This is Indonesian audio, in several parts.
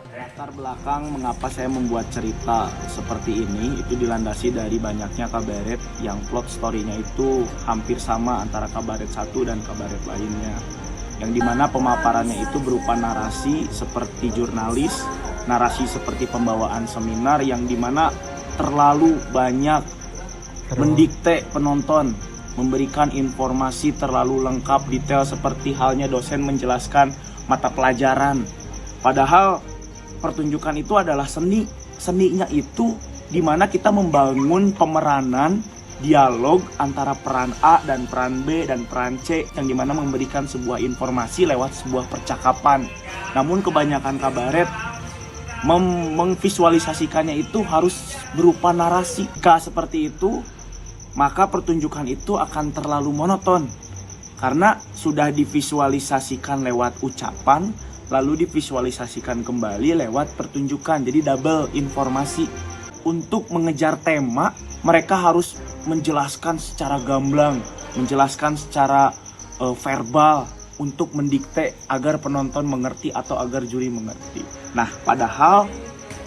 Latar belakang mengapa saya membuat cerita seperti ini itu dilandasi dari banyaknya kabaret yang plot story-nya itu hampir sama antara kabaret satu dan kabaret lainnya. Yang dimana pemaparannya itu berupa narasi seperti jurnalis, narasi seperti pembawaan seminar yang dimana terlalu banyak mendikte penonton, memberikan informasi terlalu lengkap detail seperti halnya dosen menjelaskan mata pelajaran. Padahal pertunjukan itu adalah seni. Seninya itu dimana kita membangun pemeranan dialog antara peran A dan peran B dan peran C yang dimana memberikan sebuah informasi lewat sebuah percakapan. Namun kebanyakan kabaret memvisualisasikannya itu harus berupa narasi. Jika seperti itu, maka pertunjukan itu akan terlalu monoton karena sudah divisualisasikan lewat ucapan, lalu divisualisasikan kembali lewat pertunjukan. Jadi double informasi. Untuk mengejar tema, mereka harus menjelaskan secara gamblang, menjelaskan secara verbal untuk mendikte agar penonton mengerti atau agar juri mengerti. Nah, padahal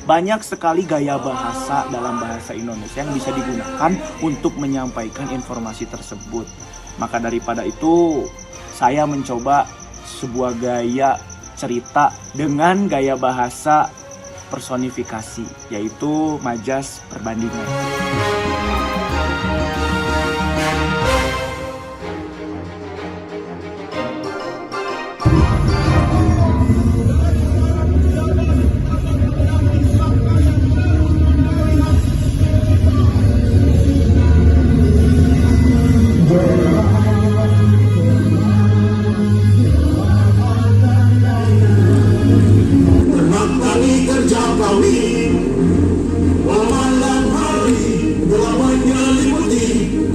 banyak sekali gaya bahasa dalam bahasa Indonesia yang bisa digunakan untuk menyampaikan informasi tersebut. Maka daripada itu, saya mencoba sebuah gaya cerita dengan gaya bahasa personifikasi, yaitu majas perbandingan.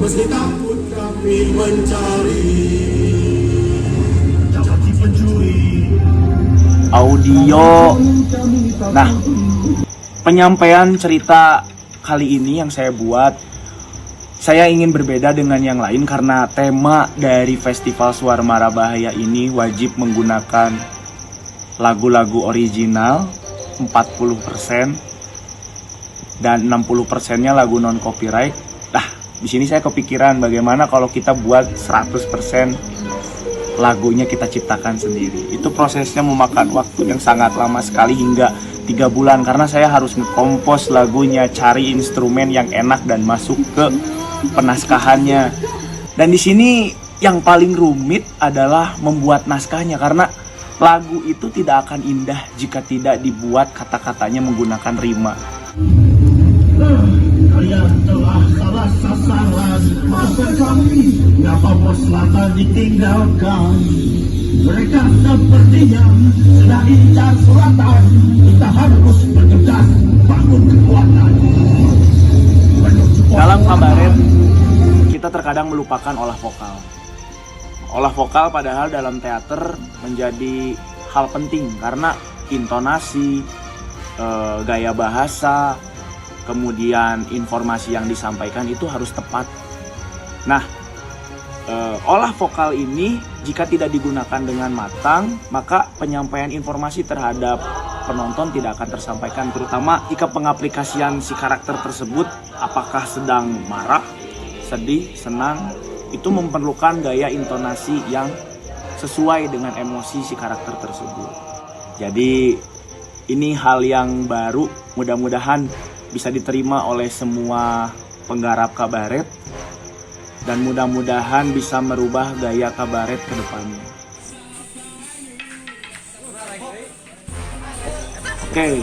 Meski takut kami mencari jati pencuri Audio. Nah, penyampaian cerita kali ini yang saya buat, saya ingin berbeda dengan yang lain karena tema dari Festival Suara Marabahaya ini wajib menggunakan lagu-lagu original 40% dan 60%-nya lagu non copyright. Di sini saya kepikiran bagaimana kalau kita buat 100% lagunya kita ciptakan sendiri. Itu prosesnya memakan waktu yang sangat lama sekali hingga 3 bulan karena saya harus ngekompos lagunya, cari instrumen yang enak dan masuk ke penaskahannya. Dan di sini yang paling rumit adalah membuat naskahnya karena lagu itu tidak akan indah jika tidak dibuat kata-katanya menggunakan rima. Kalian telah salah sasaran, maafkan kami, ngapa pos selatan ditinggalkan. Mereka sepertinya sedang incar selatan, kita harus bergegas bangun kekuatan. Dalam kabaret, kita terkadang melupakan olah vokal. Olah vokal padahal dalam teater menjadi hal penting karena intonasi, gaya bahasa, kemudian informasi yang disampaikan itu harus tepat. Nah, olah vokal ini jika tidak digunakan dengan matang, maka penyampaian informasi terhadap penonton tidak akan tersampaikan, terutama jika pengaplikasian si karakter tersebut apakah sedang marah, sedih, senang, itu memerlukan gaya intonasi yang sesuai dengan emosi si karakter tersebut. Jadi ini hal yang baru, mudah-mudahan bisa diterima oleh semua penggarap kabaret dan mudah-mudahan bisa merubah gaya kabaret ke depannya. Oke,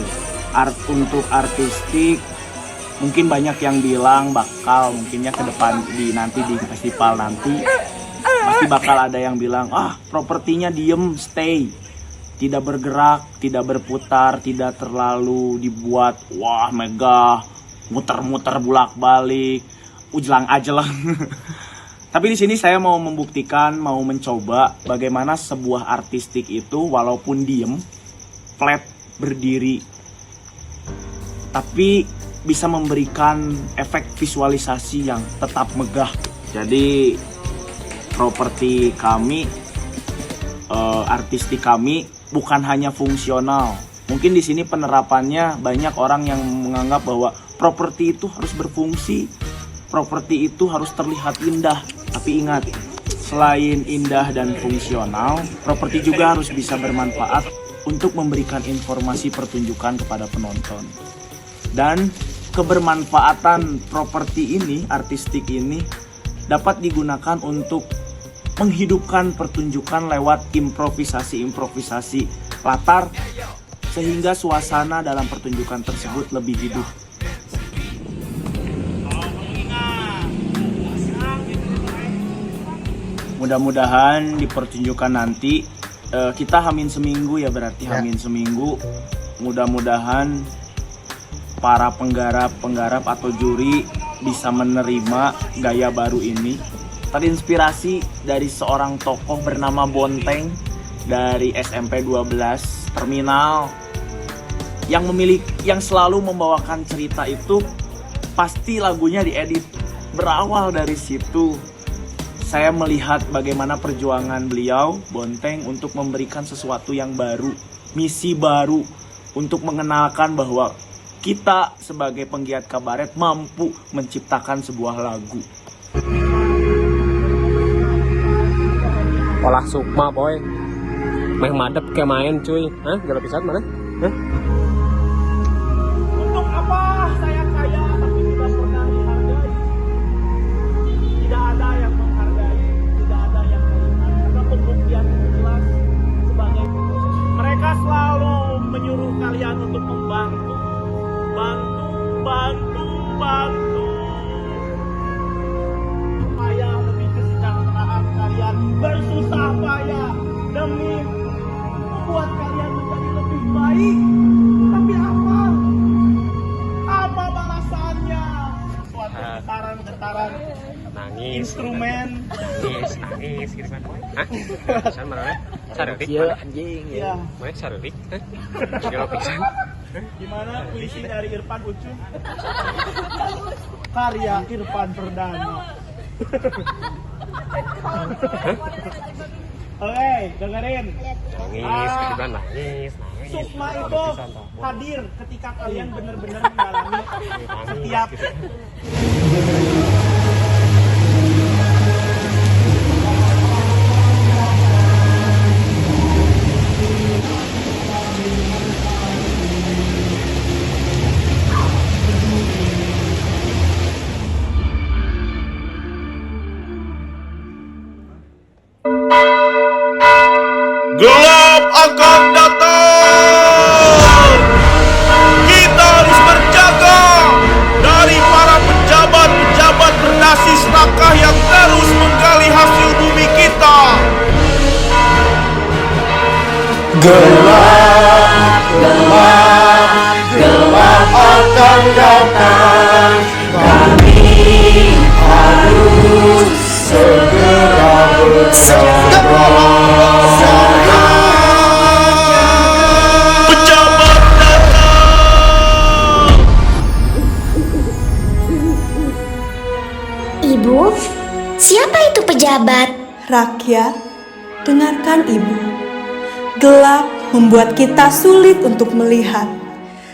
untuk artistik mungkin banyak yang bilang bakal mungkinnya ke depan nanti di festival nanti pasti bakal ada yang bilang propertinya diem, stay, tidak bergerak, tidak berputar, tidak terlalu dibuat wah megah, muter-muter bolak-balik, ujlang-ajlang. Tapi di sini saya mau membuktikan, mau mencoba bagaimana sebuah artistik itu walaupun diem, flat, berdiri, tapi bisa memberikan efek visualisasi yang tetap megah. Jadi properti kami, artistik kami bukan hanya fungsional, Mungkin di sini penerapannya banyak orang yang menganggap bahwa properti itu harus berfungsi, properti itu harus terlihat indah. Tapi ingat, selain indah dan fungsional, properti juga harus bisa bermanfaat untuk memberikan informasi pertunjukan kepada penonton. Dan kebermanfaatan properti ini, artistik ini, dapat digunakan untuk menghidupkan pertunjukan lewat improvisasi latar, sehingga suasana dalam pertunjukan tersebut lebih hidup. Mudah-mudahan di pertunjukan nanti kita hamin seminggu ya, berarti hamin seminggu. Mudah-mudahan para penggarap atau juri bisa menerima gaya baru ini. Terinspirasi dari seorang tokoh bernama Bonteng dari SMP 12 Terminal yang selalu membawakan cerita itu. Pasti lagunya diedit. Berawal dari situ saya melihat bagaimana perjuangan beliau, Bonteng, untuk memberikan sesuatu yang baru, misi baru, untuk mengenalkan bahwa kita sebagai penggiat kabaret mampu menciptakan sebuah lagu. Olah sukma boy, meh madep kayak main cuy, hah? Gak bisa mana? Hah? Untuk apa saya kaya tapi tidak pernah dihargai? Tidak ada yang menghargai, tidak ada yang melihat. Karena pembuktian jelas sebagai mereka selalu menyuruh kalian untuk membantu, bantu. Supaya lebih kesejahteraan kalian bersusah payah demi membuat kalian menjadi lebih baik. Tapi apa balasannya? Suatu getaran Nangis, instrumen. nangis gitu kan boy. Hah? Pisan mana? Sarurik Iya mana? anjing ya. Mana sarurik? Hah? Gila pisan. Gimana puisi dari Irfan Ucun? Karya Irfan Perdana. Oke, dengerin. Nangis gitu kan, nangis. Sukma itu hadir ketika kalian benar-benar mengalami setiap Gelap akan datang. Kita harus berjaga dari para pejabat bernasi serakah yang terus menggali hasil bumi kita. Gelap akan datang. Kami harus segera berjaga. Pejabat datang. Ibu, siapa itu pejabat? Rakyat, dengarkan ibu. Gelap membuat kita sulit untuk melihat,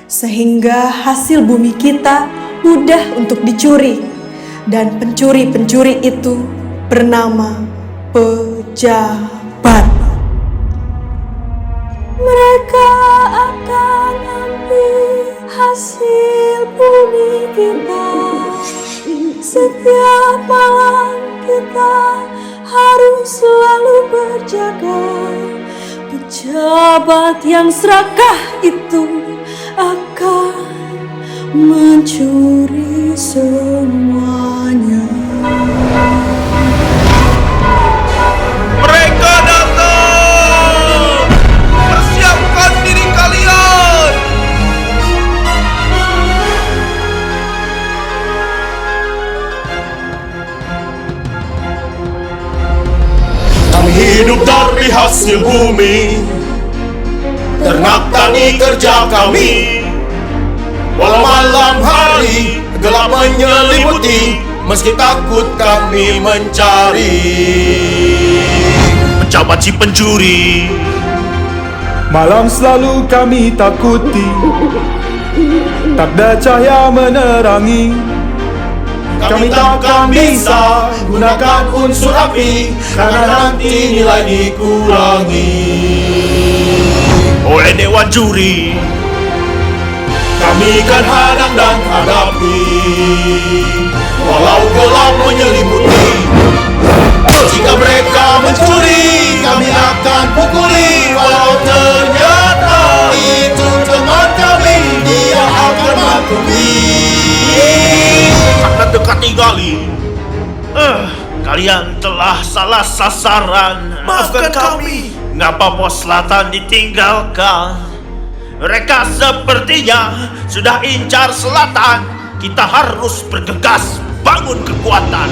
sehingga hasil bumi kita mudah untuk dicuri. Dan pencuri-pencuri itu bernama pejabat. Mereka akan ambil hasil bumi kita. Setiap malam kita harus selalu berjaga. Pejabat yang serakah itu akan mencuri semuanya. Mereka datang. Persiapkan diri kalian. Kami hidup dari hasil bumi, ternak tani kerja kami. Walau malam hari gelap menyelimuti, meski takut kami mencari. Pejabat si pencuri, Malam selalu kami takuti, tak ada cahaya menerangi. Kami takkan bisa gunakan unsur api, karena nanti nilai dikurangi oleh Dewan Juri. Kami kan hadang dan hadapi, walau gelap menyelimuti. Jika mereka mencuri, kami akan pukuli. Walau ternyata itu teman kami, dia akan maklumi. Akan dekati gali. Kalian telah salah sasaran. Maafkan kami. Ngapa pos selatan ditinggalkan? Mereka sepertinya sudah incar selatan. Kita harus bergegas bangun kekuatan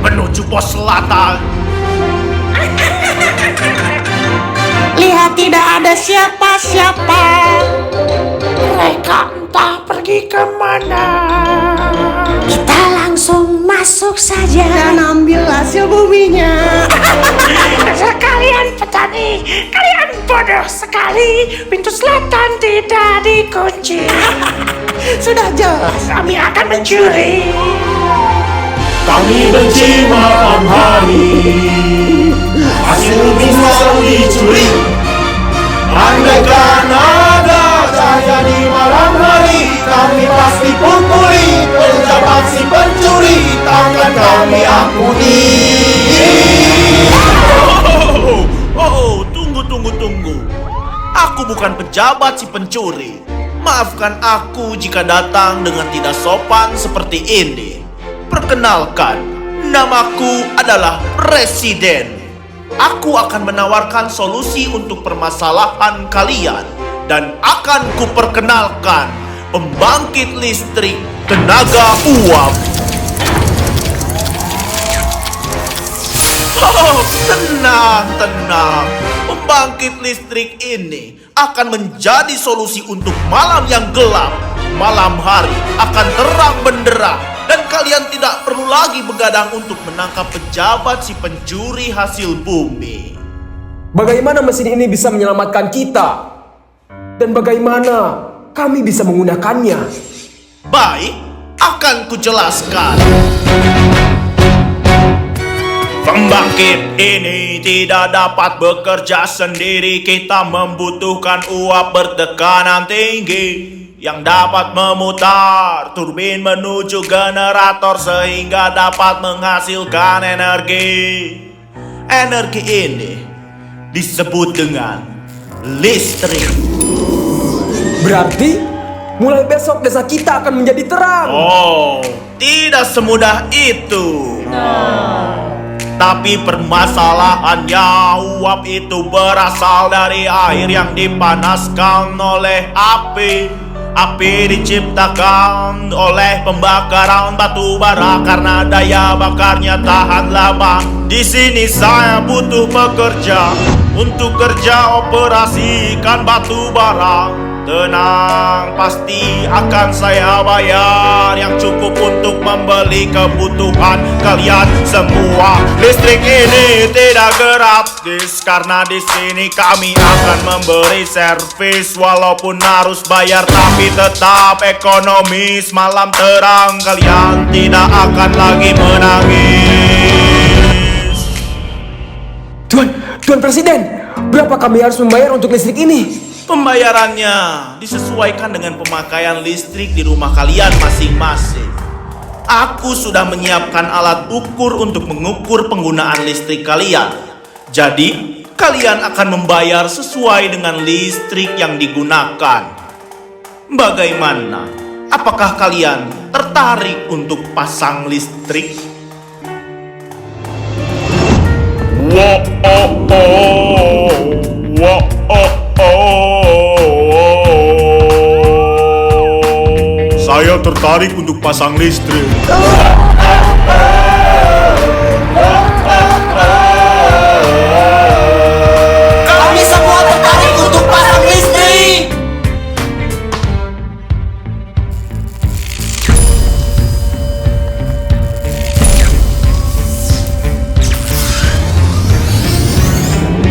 menuju pos selatan. Lihat, tidak ada siapa-siapa. Mereka entah pergi kemana. Kita langsung masuk saja. Dan ambil hasil buminya. Sekalian petani, kalian bodoh sekali. Pintu selatan tidak dikunci. Sudah jelas kami akan mencuri. Kami benci malam hari, hasil bumi selalu dicuri. Andaikan ada cahaya di malam hari, kami pasti pukuli. Pejabat si pencuri, takkan kami ampuni. Tunggu. Aku bukan pejabat si pencuri. Maafkan aku jika datang dengan tidak sopan seperti ini. Perkenalkan, namaku adalah Presiden. Aku akan menawarkan solusi untuk permasalahan kalian. Dan akan kuperkenalkan pembangkit listrik tenaga uap. Tenang. Pembangkit listrik ini akan menjadi solusi untuk malam yang gelap. Malam hari akan terang benderang, dan kalian tidak perlu lagi begadang untuk menangkap pejabat si pencuri hasil bumi. Bagaimana mesin ini bisa menyelamatkan kita? Dan bagaimana kami bisa menggunakannya? Baik, akan kujelaskan. Pembangkit ini tidak dapat bekerja sendiri. Kita membutuhkan uap bertekanan tinggi yang dapat memutar turbin menuju generator sehingga dapat menghasilkan energi. Energi ini disebut dengan listrik. Berarti mulai besok desa kita akan menjadi terang. Oh, tidak semudah itu. Tapi permasalahannya, uap itu berasal dari air yang dipanaskan oleh api. Api diciptakan oleh pembakaran batu bara karena daya bakarnya tahan lama. Di sini saya butuh pekerja untuk kerja operasikan batu bara. Tenang, pasti akan saya bayar yang cukup untuk membeli kebutuhan kalian semua. Listrik ini tidak gratis karena di sini kami akan memberi servis walaupun harus bayar, tapi tetap ekonomis. Malam terang kalian tidak akan lagi menangis. Tuan Presiden, berapa kami harus membayar untuk listrik ini? Pembayarannya disesuaikan dengan pemakaian listrik di rumah kalian masing-masing. Aku sudah menyiapkan alat ukur untuk mengukur penggunaan listrik kalian. Jadi, kalian akan membayar sesuai dengan listrik yang digunakan. Bagaimana? Apakah kalian tertarik untuk pasang listrik? Saya tertarik untuk pasang listrik. Kami semua tertarik untuk pasang listrik.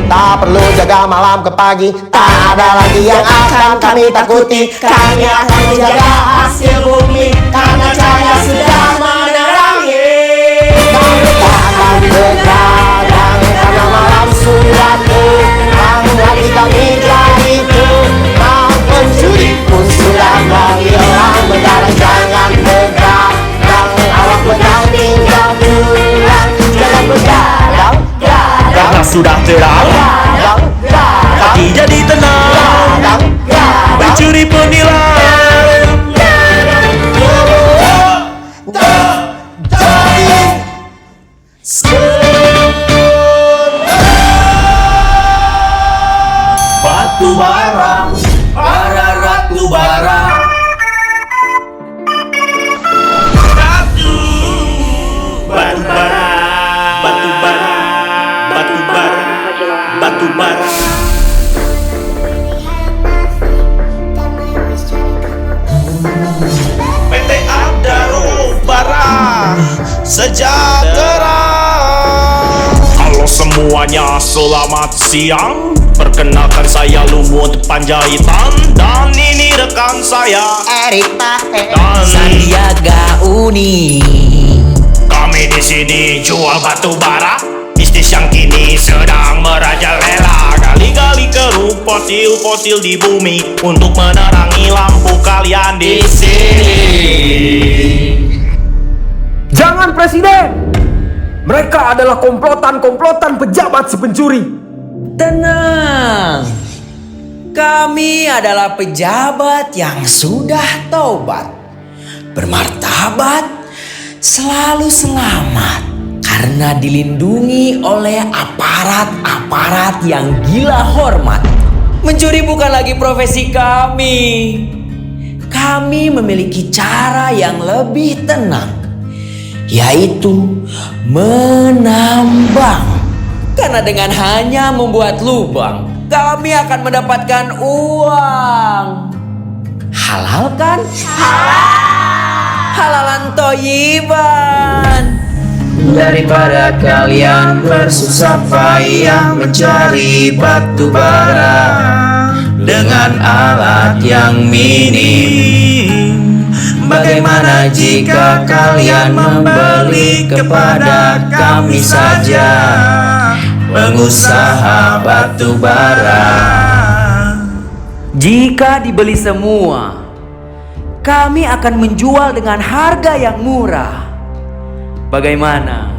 Tak perlu jaga hingga malam ke pagi. Tak ada lagi yang akan kami takuti. Kami akan menjaga hasil bumi karena cahaya sudah menerangi. Kami akan begadang karena malam sudah terang. Lagi kami jadi tukang pencuri pun sudah menghilang. Begadang jangan begadang, awak begadang tinggal pulang. Jangan begadang, Karena sudah terang, hati jadi tenang. Pencuri pun hilang. Batu bara, para ratu bara. Batu bara, batu bara, batu bara, batu bara. PT Adaro Bara Sejahtera. Halo semuanya, selamat siang. Perkenalkan saya Lumut Panjaitan dan ini rekan saya Erik Tahe dan Sandiaga Uni. kami di sini jual batu bara. Bisnis yang kini sedang merajalela. Gali-gali keruk fosil-fosil di bumi untuk menerangi lampu kalian di sini. Jangan Presiden! Mereka adalah komplotan-komplotan pejabat si pencuri. Tenang, kami adalah pejabat yang sudah taubat, bermartabat, selalu selamat karena dilindungi oleh aparat-aparat yang gila hormat. Mencuri bukan lagi profesi kami. Kami memiliki cara yang lebih tenang, yaitu menambang. Karena dengan hanya membuat lubang, kami akan mendapatkan uang. Halal kan? Halalan toyiban. Daripada kalian bersusah payah mencari batu bara dengan alat yang minim, bagaimana jika kalian membeli kepada kami saja, pengusaha batu bara? Jika dibeli semua, kami akan menjual dengan harga yang murah. Bagaimana?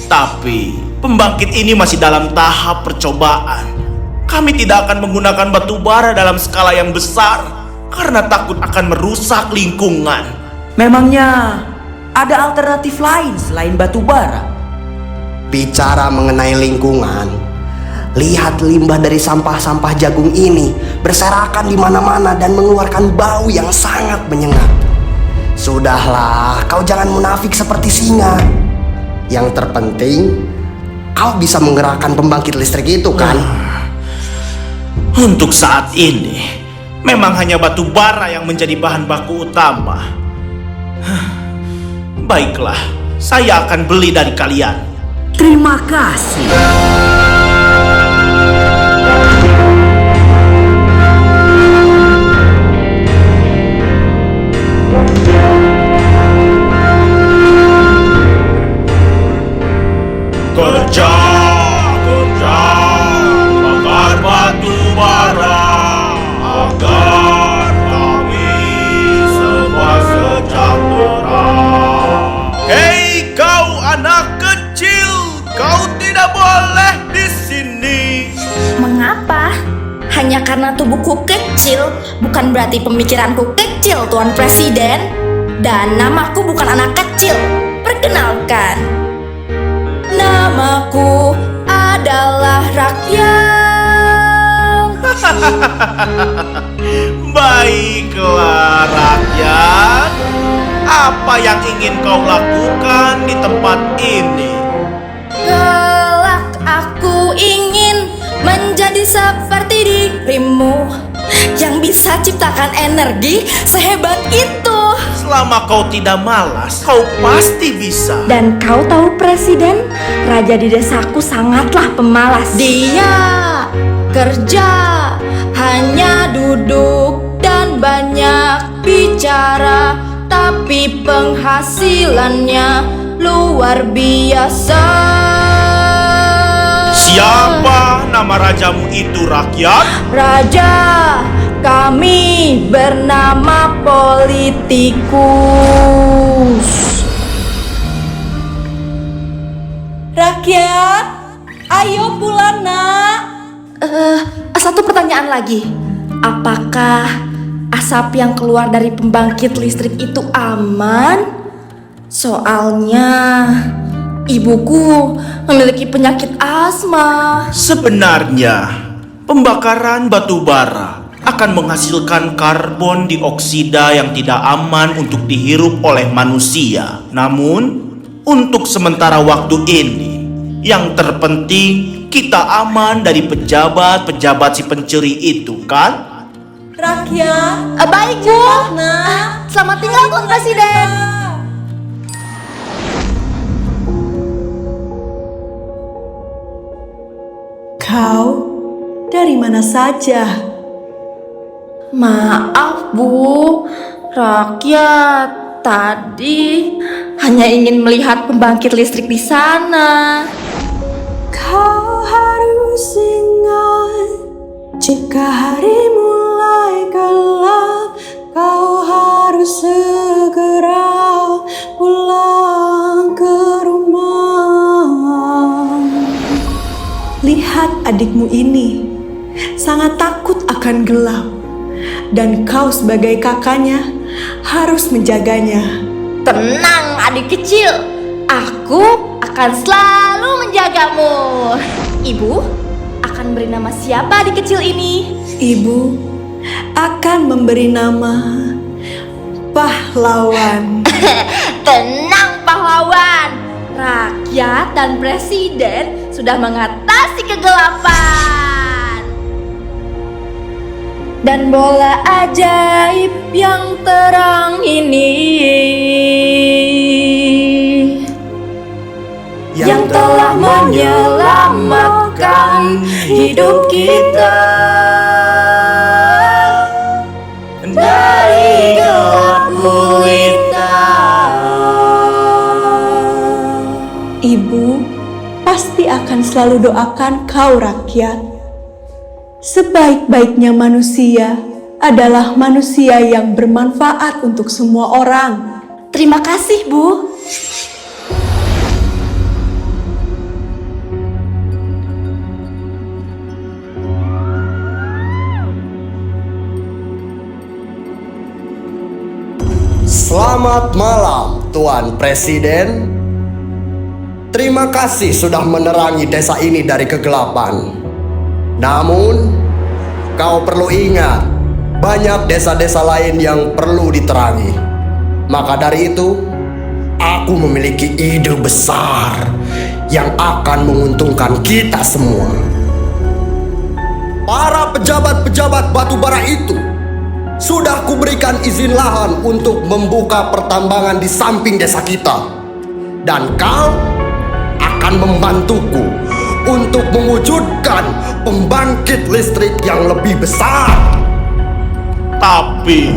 Tapi pembangkit ini masih dalam tahap percobaan. Kami tidak akan menggunakan batu bara dalam skala yang besar karena takut akan merusak lingkungan. Memangnya ada alternatif lain selain batu bara? Bicara mengenai lingkungan, lihat limbah dari sampah-sampah jagung ini berserakan di mana-mana dan mengeluarkan bau yang sangat menyengat. Sudahlah, kau jangan munafik seperti singa. Yang terpenting, kau bisa menggerakkan pembangkit listrik itu kan? Untuk saat ini, memang hanya batu bara yang menjadi bahan baku utama. Baiklah, saya akan beli dari kalian. Terima kasih. Kerja, bakar batu bara agar kami semua sejahtera. Hei kau anak kecil, kau tidak boleh di sini. Mengapa? Hanya karena tubuhku kecil, bukan berarti pemikiranku kecil, Tuan Presiden. Dan namaku bukan anak kecil. Perkenalkan, namaku adalah rakyat. Baiklah rakyat, apa yang ingin kau lakukan di tempat ini? Kelak aku ingin menjadi seperti dirimu yang bisa ciptakan energi sehebat itu. Selama kau tidak malas, kau pasti bisa. Dan kau tahu Presiden, raja di desaku sangatlah pemalas. Dia kerja, hanya duduk dan banyak bicara, tapi penghasilannya luar biasa. Siapa nama rajamu itu, rakyat? Raja, kami bernama Politikus. Rakyat, ayo pulang nak. Satu pertanyaan lagi. Apakah asap yang keluar dari pembangkit listrik itu aman? Soalnya ibuku memiliki penyakit asma. Sebenarnya, pembakaran batu bara akan menghasilkan karbon dioksida yang tidak aman untuk dihirup oleh manusia. Namun, untuk sementara waktu ini, yang terpenting kita aman dari pejabat-pejabat si pencuri itu, kan? Rakyat, Baik, Bu. nak. Selamat tinggal, Tuan Presiden. Kau dari mana saja? Maaf, Bu. Rakyat tadi hanya ingin melihat pembangkit listrik di sana. Kau harus ingat, jika hari mulai gelap, kau harus segera pulang ke rumah. Lihat adikmu ini, sangat takut akan gelap, dan kau sebagai kakaknya harus menjaganya. Tenang, adik kecil. Aku akan selalu menjagamu. Ibu akan beri nama siapa adik kecil ini? Ibu akan memberi nama Pahlawan. Tenang, pahlawan. Rakyat dan presiden sudah mengatasi kegelapan. Dan bola ajaib yang terang ini yang telah menyelamatkan hidup kita dari gelap gulita. Ibu pasti akan selalu doakan kau, rakyat. Sebaik-baiknya manusia adalah manusia yang bermanfaat untuk semua orang. Terima kasih, Bu. Selamat malam, Tuan Presiden. Terima kasih sudah menerangi desa ini dari kegelapan. Namun, kau perlu ingat, banyak desa-desa lain yang perlu diterangi. Maka dari itu, aku memiliki ide besar yang akan menguntungkan kita semua. Para pejabat-pejabat batubara itu sudah kuberikan izin lahan untuk membuka pertambangan di samping desa kita. Dan kau akan membantuku untuk mewujudkan pembangkit listrik yang lebih besar. Tapi,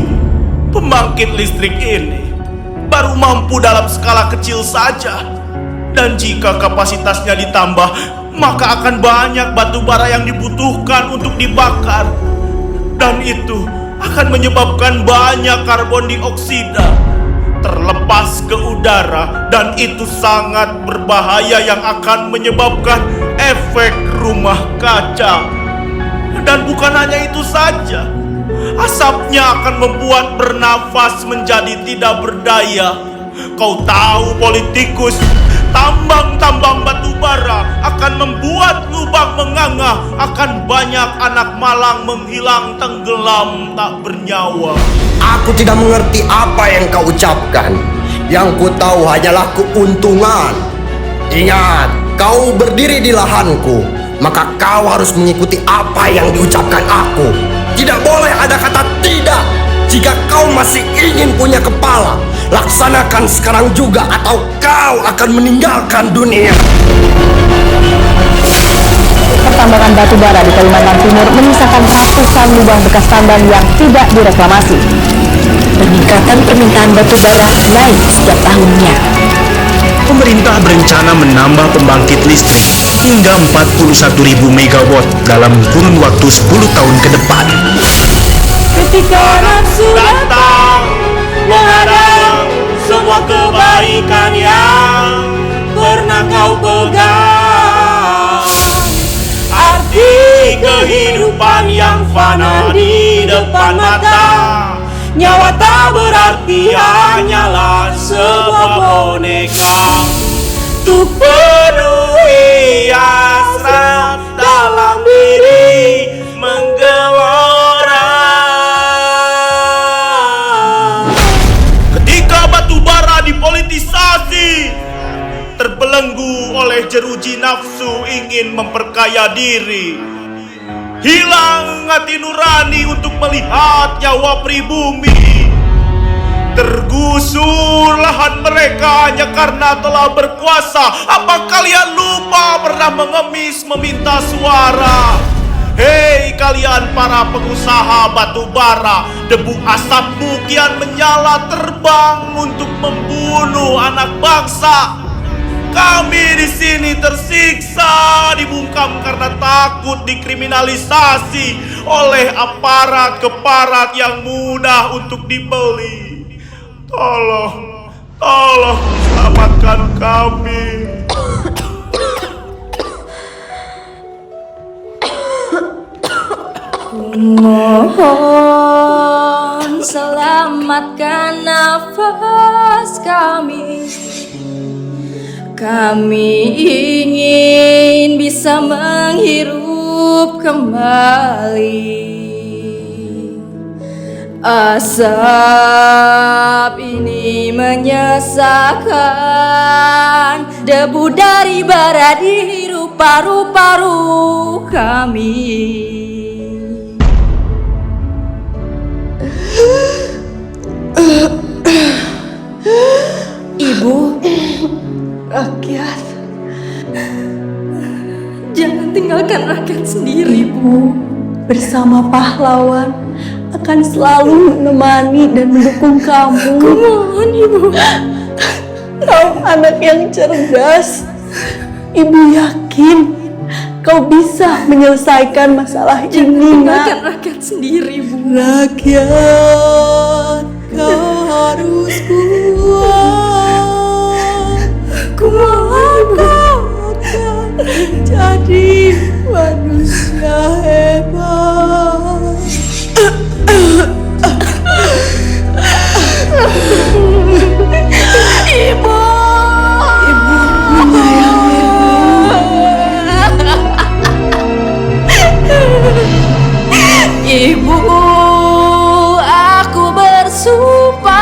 pembangkit listrik ini baru mampu dalam skala kecil saja. Dan jika kapasitasnya ditambah, maka akan banyak batu bara yang dibutuhkan untuk dibakar. Dan itu akan menyebabkan banyak karbon dioksida terlepas ke udara, dan itu sangat berbahaya yang akan menyebabkan efek rumah kaca. Dan bukan hanya itu saja, asapnya akan membuat bernafas menjadi tidak berdaya. Kau tahu, Politikus, tambang-tambang batu bara akan membuat lubang menganga, akan banyak anak malang menghilang tenggelam tak bernyawa. Aku tidak mengerti apa yang kau ucapkan. Yang ku tahu hanyalah keuntungan. Ingat, kau berdiri di lahanku, maka kau harus mengikuti apa yang diucapkan aku. Tidak boleh ada kata tidak. Jika kau masih ingin punya kepala, laksanakan sekarang juga atau kau akan meninggalkan dunia. Pertambangan batu bara di Kalimantan Timur menyisakan ratusan lubang bekas tambang yang tidak direklamasi. Peningkatan permintaan batu bara naik setiap tahunnya. Pemerintah berencana menambah pembangkit listrik hingga 41.000 megawatt dalam kurun waktu 10 tahun ke depan. Ketika nafsu datang menghadang semua kebaikan yang pernah kau pegang, arti kehidupan yang fana di depan mata, nyawa tak berarti hanyalah sebuah boneka. Untuk penuhi hasrat dalam diri menggelora. Ketika batu bara dipolitisasi, terbelenggu oleh jeruji nafsu ingin memperkaya diri, hilang hati nurani untuk melihat nyawa pribumi. Tergusur lahan mereka hanya karena telah berkuasa. Apa kalian lupa pernah mengemis meminta suara? Hei kalian para pengusaha batu bara, debu asapmu kian menyala terbang untuk membunuh anak bangsa. Kami di sini tersiksa, dibungkam karena takut dikriminalisasi oleh aparat yang mudah untuk dibeli. Tolong selamatkan kami. Mohon selamatkan nafas kami. Kami ingin bisa menghirup kembali. Asap ini menyesakan, debu dari bara dihirup paru-paru kami. Ibu, rakyat, jangan tinggalkan rakyat sendiri, Bu. Bersama pahlawan akan selalu menemani dan mendukung kamu. Kumohon, Ibu. Kau anak yang cerdas. Ibu yakin kau bisa menyelesaikan masalah ini, Nak. Tinggalkan rakyat sendiri, Bu. Rakyat, kau harus kuat. Kumohon, Bu. Akan jadi manusia hebat. Ibu. Ibu menyayangi. Ibu, aku bersumpah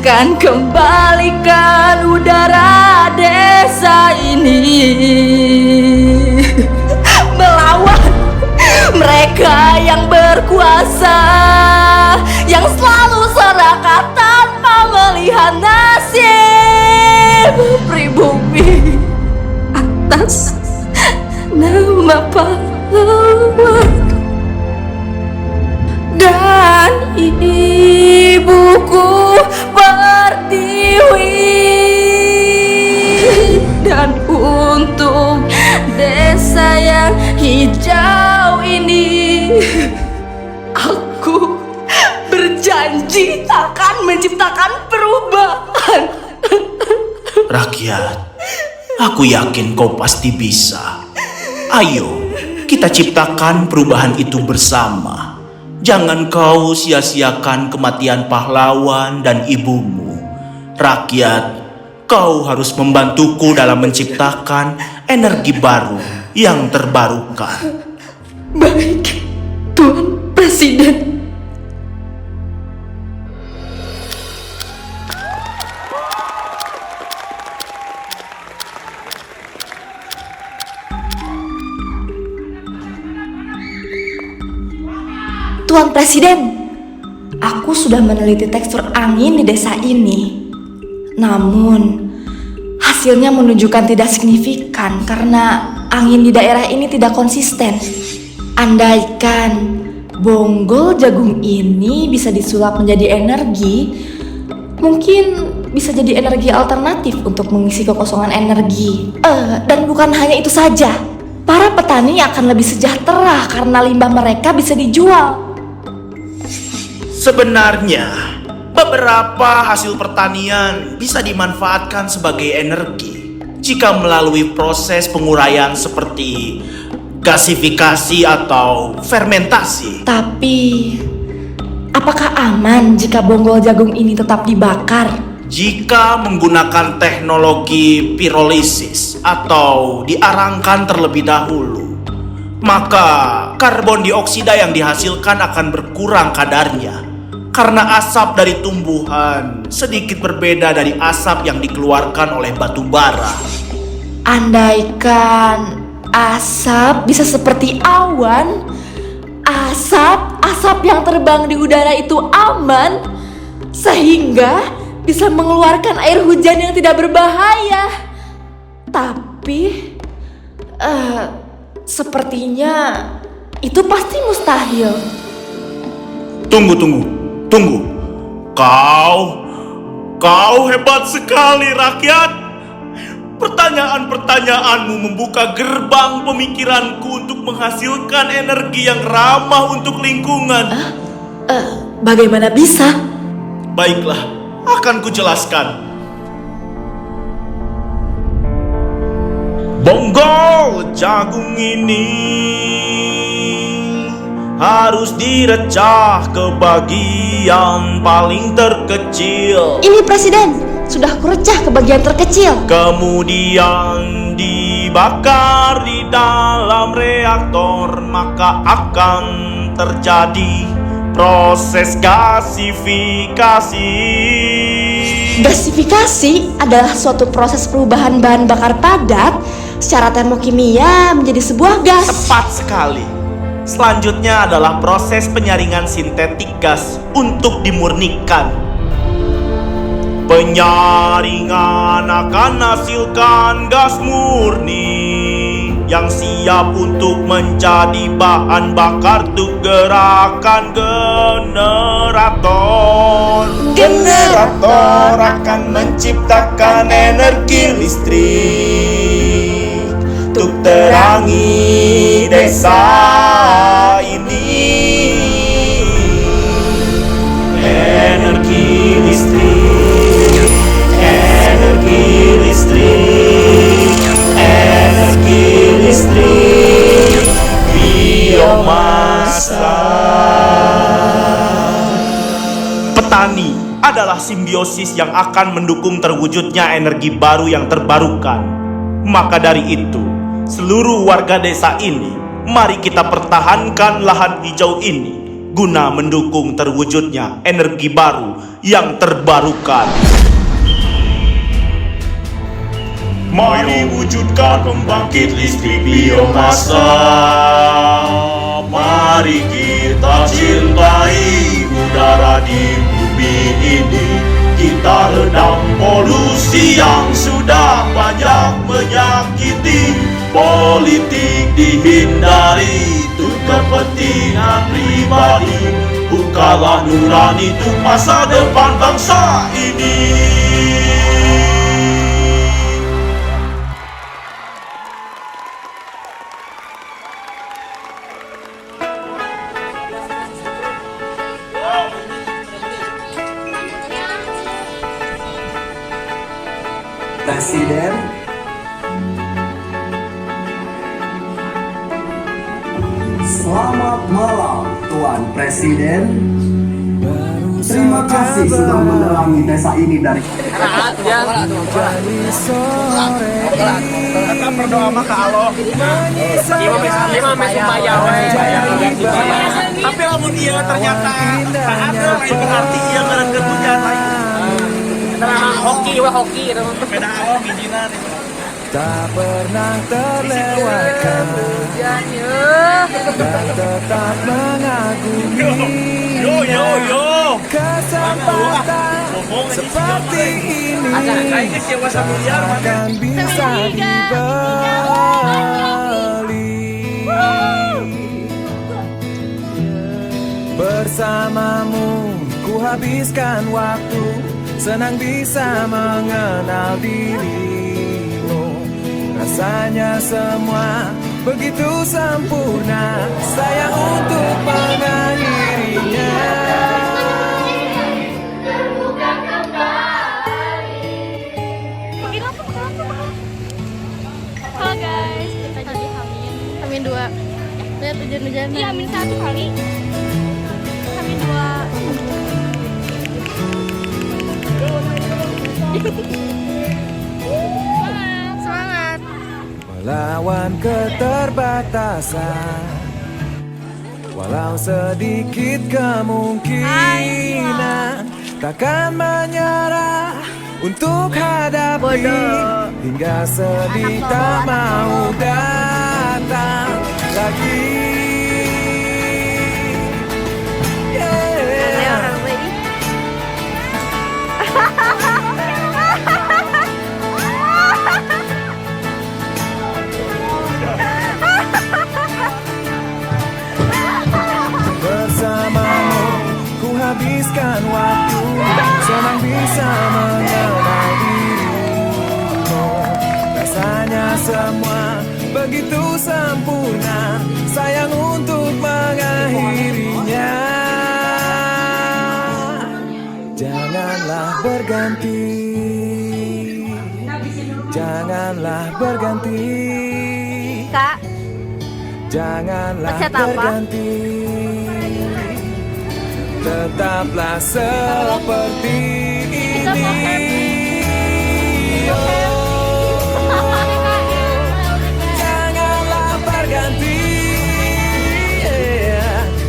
kan kembalikan udara desa ini, melawan mereka yang berkuasa, yang selalu serakah tanpa melihat nasib pribumi atas nama pahlawan. Dan ibuku pertiwi, dan untuk desa yang hijau ini aku berjanji akan menciptakan perubahan. Rakyat, aku yakin kau pasti bisa. Ayo, kita ciptakan perubahan itu bersama. Jangan kau sia-siakan kematian pahlawan dan ibumu. Rakyat, kau harus membantuku dalam menciptakan energi baru yang terbarukan. Baik, Tuan Presiden. Tuan Presiden, aku sudah meneliti tekstur angin di desa ini. Namun, hasil Hasilnya menunjukkan tidak signifikan karena angin di daerah ini tidak konsisten. Andaikan bonggol jagung ini bisa disulap menjadi energi, mungkin bisa jadi energi alternatif untuk mengisi kekosongan energi. Dan bukan hanya itu saja, para petani akan lebih sejahtera karena limbah mereka bisa dijual. Sebenarnya, beberapa hasil pertanian bisa dimanfaatkan sebagai energi jika melalui proses penguraian seperti gasifikasi atau fermentasi. Tapi, apakah aman jika bonggol jagung ini tetap dibakar? Jika menggunakan teknologi pirolisis atau diarangkan terlebih dahulu, maka karbon dioksida yang dihasilkan akan berkurang kadarnya. Karena asap dari tumbuhan sedikit berbeda dari asap yang dikeluarkan oleh batu bara. Andaikan asap bisa seperti awan, asap yang terbang di udara itu aman, sehingga bisa mengeluarkan air hujan yang tidak berbahaya. Tapi, sepertinya itu pasti mustahil. Tunggu. Kau hebat sekali, rakyat. Pertanyaan-pertanyaanmu membuka gerbang pemikiranku untuk menghasilkan energi yang ramah untuk lingkungan. Bagaimana bisa? Baiklah, akan kujelaskan. Bonggol jagung ini harus direcah ke bagian paling terkecil. Ini Presiden, sudah kurecah ke bagian terkecil. Kemudian dibakar di dalam reaktor, maka akan terjadi proses gasifikasi. Gasifikasi adalah suatu proses perubahan bahan bakar padat secara termokimia menjadi sebuah gas. Tepat sekali. Selanjutnya adalah proses penyaringan sintetik gas untuk dimurnikan. Penyaringan akan hasilkan gas murni yang siap untuk menjadi bahan bakar untuk gerakan generator. Generator akan menciptakan energi listrik untuk terangi desa ini. Energi listrik, energi listrik, energi listrik, biomasa. Petani adalah simbiosis yang akan mendukung terwujudnya energi baru yang terbarukan. Maka dari itu, seluruh warga desa ini, mari kita pertahankan lahan hijau ini guna mendukung terwujudnya energi baru yang terbarukan. Mari wujudkan pembangkit listrik biomasa. Mari kita cintai udara di bumi ini. Kita redam polusi yang sudah banyak menyakiti. Politik dihindari untuk kepentingan pribadi. Bukalah nurani untuk masa depan bangsa ini. Presiden, selamat malam Tuan Presiden. Terima kasih sudah menerangi desa ini dari. Kita berdoa mah ke Allah. Tapi lamun dia ternyata tak ada lain berarti dia ngerenget hujan lain. Hoki itu beda hoki jinan itu. Tak pernah terlewatkan dan tetap mengagumi yo kesempatan Seperti ini akan bisa dibeli. Bersamamu ku habiskan waktu, senang bisa mengenal dirimu. Rasanya semua begitu sempurna, sayang untuk mengakhirinya. Halo guys, kita jadi Hamin 2. Lihat hujan-hujanan. Iya, Hamin 1 kali. Hamin 2. Semangat. Melawan keterbatasan, walau sedikit kemungkinan, takkan menyerah untuk hadapi hingga sedih tak mau datang lagi. Bersamamu ku habiskan waktu, senang bisa mengenal dirimu. Rasanya semua begitu sempurna, sayang untuk mengakhirinya. Janganlah berganti, janganlah berganti, Kak, janganlah pencet apa? berganti. Tetaplah seperti ini. Janganlah berganti,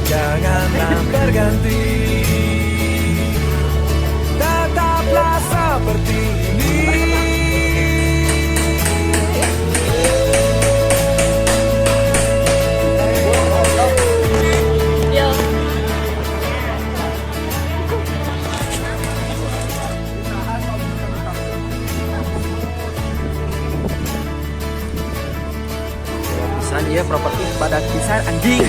janganlah berganti. Tetaplah seperti ini. Pisan ya properti pada pisan anjing.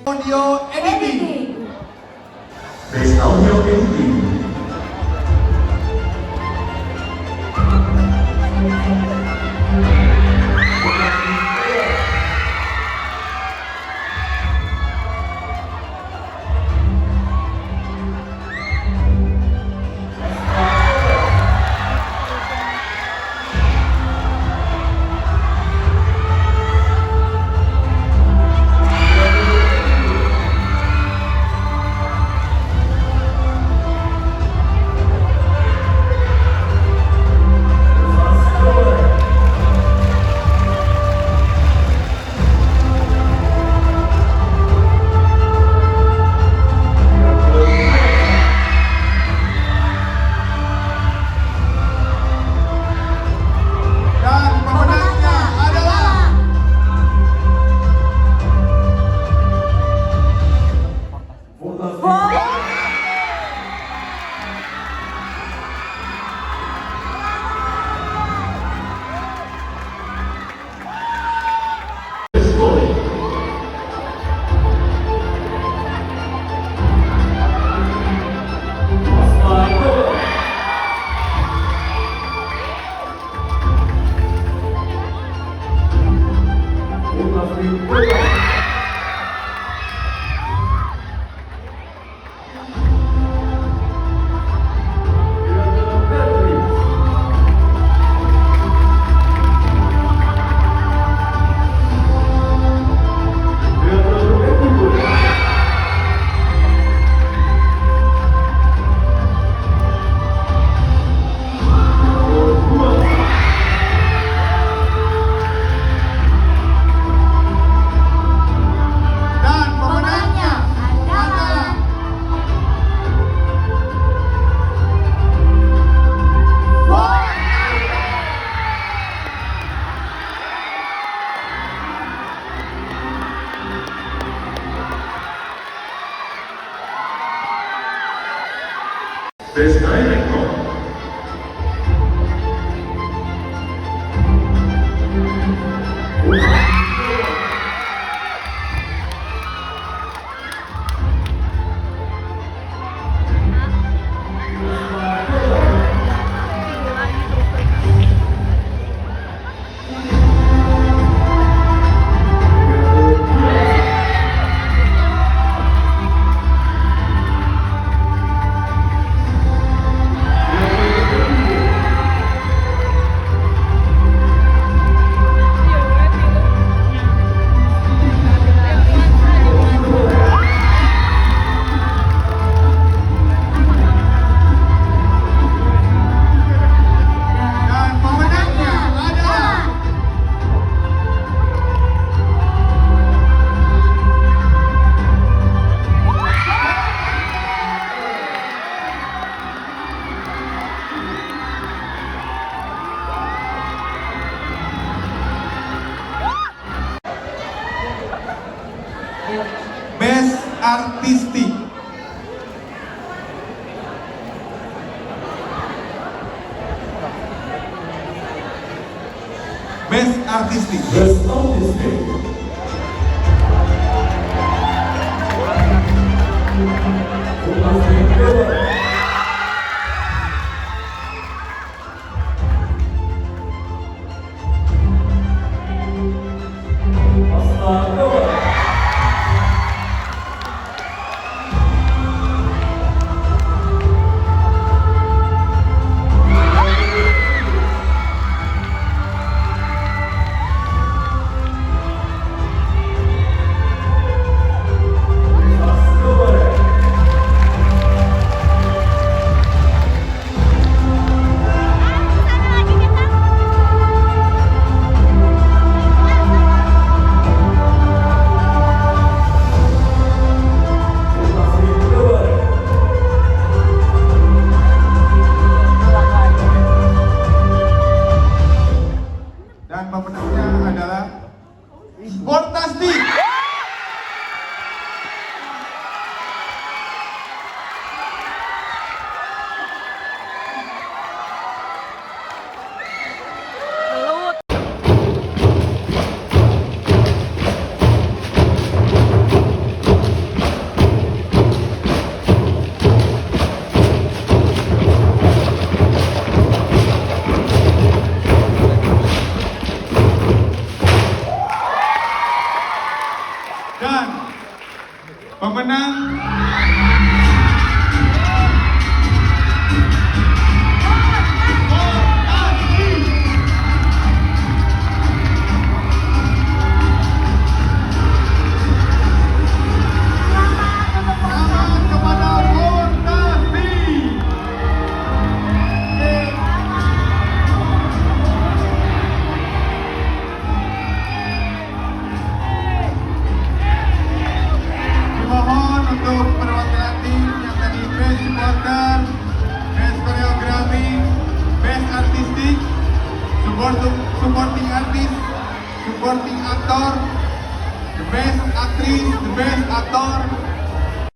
Audio editing. Best audio editing. Best Director. Best Artistic. Best Artistic. Best Artistic. Dan pemenangnya adalah Sportastic. Dan pemenang mohon untuk perwakilan tim yang tadi best supporter, best choreography, best artistic, supporting artist, supporting actor, the best actress, the best actor,